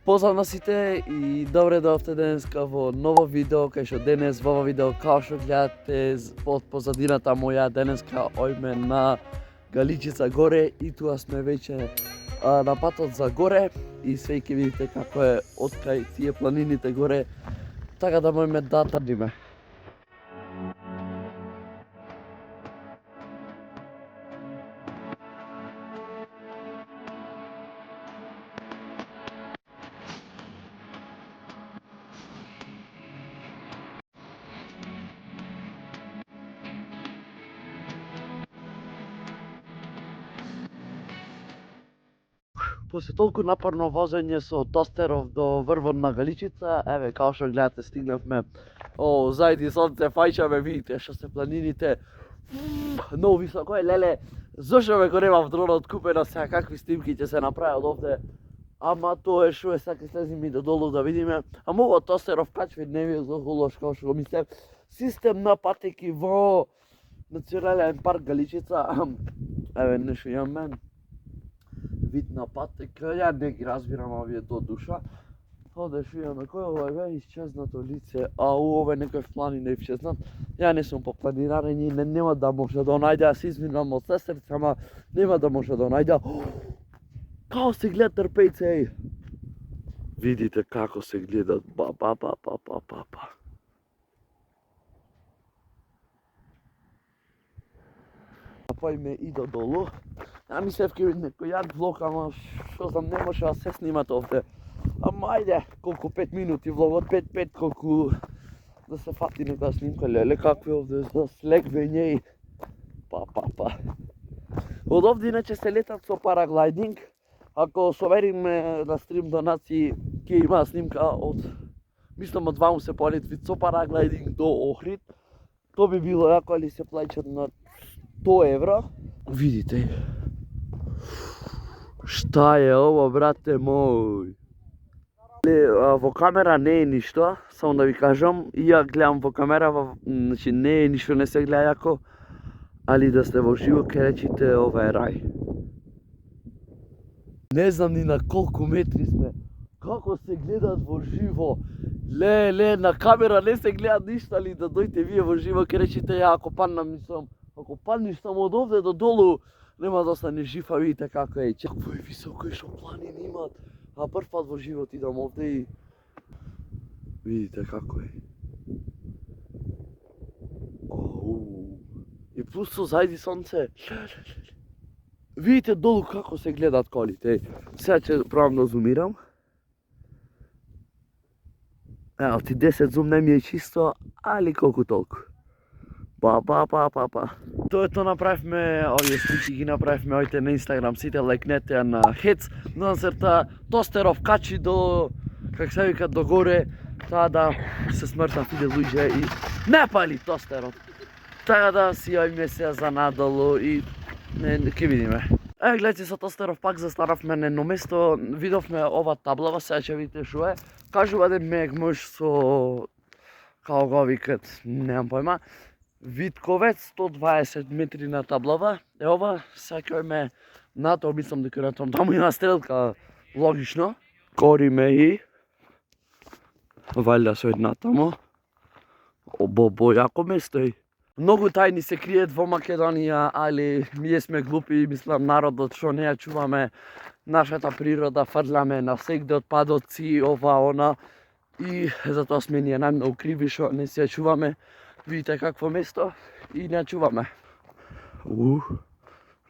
Поздрав на сите и добре дојавте денеска во ново видео, кај што денес во ова видео као што гледате под позадината моја денеска ојме на Галичица горе и туа сме веќе на патот за горе и све ќе видите како е откај тие планините горе, така да можеме да трдиме. После толку напорно возење со тостеров до врвот на Галичица, еве као што гледате стигнавме. Зајди сонце фајчаме, видите што се планините. Многу високо е, леле. Зошто ме го немав дронот купено сега, какви снимки ќе се направат овде. Ама тоа е шо е, сега слезиме и додолу да видиме. А многу тостеров качви не ви толку лош као што го мислев. Систем на патеки во Национален парк Галичица. Еве нешто имаме. Вид на патека, ја не ги разбирам овие до душа. Овде шо имаме, кој ова е исчезнато лице, ове некој планина исчезнат. Ја не сум по планинарење, нема да може да најде, се извинувам од се срце, ама нема да може да најде. Као се гледа трпејце, еј. Видите како се гледат, ба. Појме и додолу. Ја мислев ке биде некој јак влог, ама што знам, не може да се снимат овде. Ама ајде, колку 5 минути влогот, 5 колку да се фати некоја снимка, леле какви овде за слегвење и па. Од овде иначе се летат со параглайдинг. Ако совериме на стрим донации, ќе има снимка од, мислам од ваму се полет со параглайдинг до Охрид. То би било јако, али се плаќат на 100 евро. Видите. Шта е ово, брате мој? Во камера не е ништо, само да ви кажам. И ја гледам во камера, значи не е ништо, не се гледа јако. Али да сте во живо, ке речите ова е рај. Не знам ни на колку метри сме. Како се гледат во живо. Ле, на камера не се гледа ништо, али да дојте вие во живо, ке речите ја ако паднам, мислам. Ако паднеш само од овде до долу, нема да остане жив, а видите како е. Какво е високо и шо планини имат. А прв пат во живот идам овде и видите како е. И плюс со зајди сонце. Видите долу како се гледат колите. Сега ќе пробам да зумирам. Ево ти 10 зум не ми е чисто, али колку толку. Па. Тоа направивме, овие слики ги направивме, ојте на Инстаграм, сите лајкнете ја на Хец, насрта тостеров качи до, как се вика, до горе, таа да се смртав иде луѓе и не пали тостерот. Така да си ојме се за надолу и ке видиме. Гледайте, со тостеров пак застанавме на едно место, видовме ова таблава, сега ќе видите шо е. Кажува еден мег мъж со, као го викат, немам појма, Витковец, 120 метри на таблава. Ова, сега ќе ојме нато, мислам дека на таму има стрелка, логично. Кориме и валја се една таму. Бо, јако место е. Многу тајни се криет во Македонија, али ние сме глупи, мислам народот што не ја чуваме нашата природа, фрляме на секде отпадоци, ова, она. И затоа сме ние најмногу криви што не се ја чуваме. Видите какво место и не чуваме.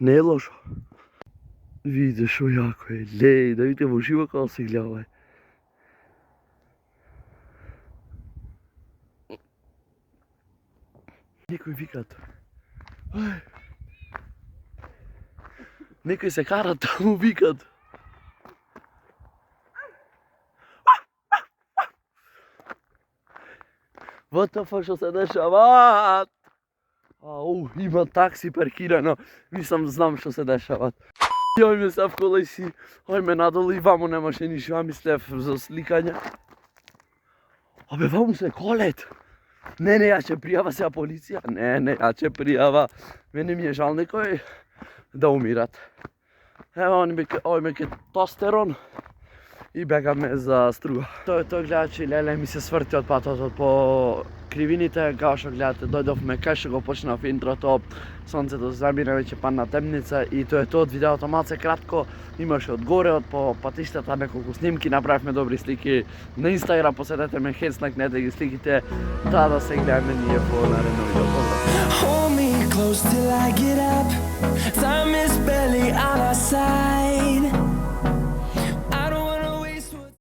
Не е лошо. Видите шо јако е. Леј, да видите во живо како се гледа. Некои викат. Некои се карат, таму викат. ВТФ што се дешават? Има такси паркирано. Мислам, знам што се дешават. Ојме се в кола и си, ојме надолу и ваму немаше ништо, ја мислев за сликање. Абе, ваму се колет. Не, ја ќе пријава сега полиција. Не, ја ќе пријава. Мене ми е жал некој да умират. Ево, ојме ке тостерон. i бегаме за струга. Тоа е тоа, гледачи, леле ми се сврти од патот по кривините, као што гледате дојдовме кај што го почнав интрото, сонцето замина, веќе падна темница и тоа е тоа од видеото, малце кратко, имаше одгоре од по патиштата неколку снимки, направивме добри слики на Инстаграм, посетете ме, хеснакнете ги сликите, да се гледаме ние по наредно видео. Поздрав!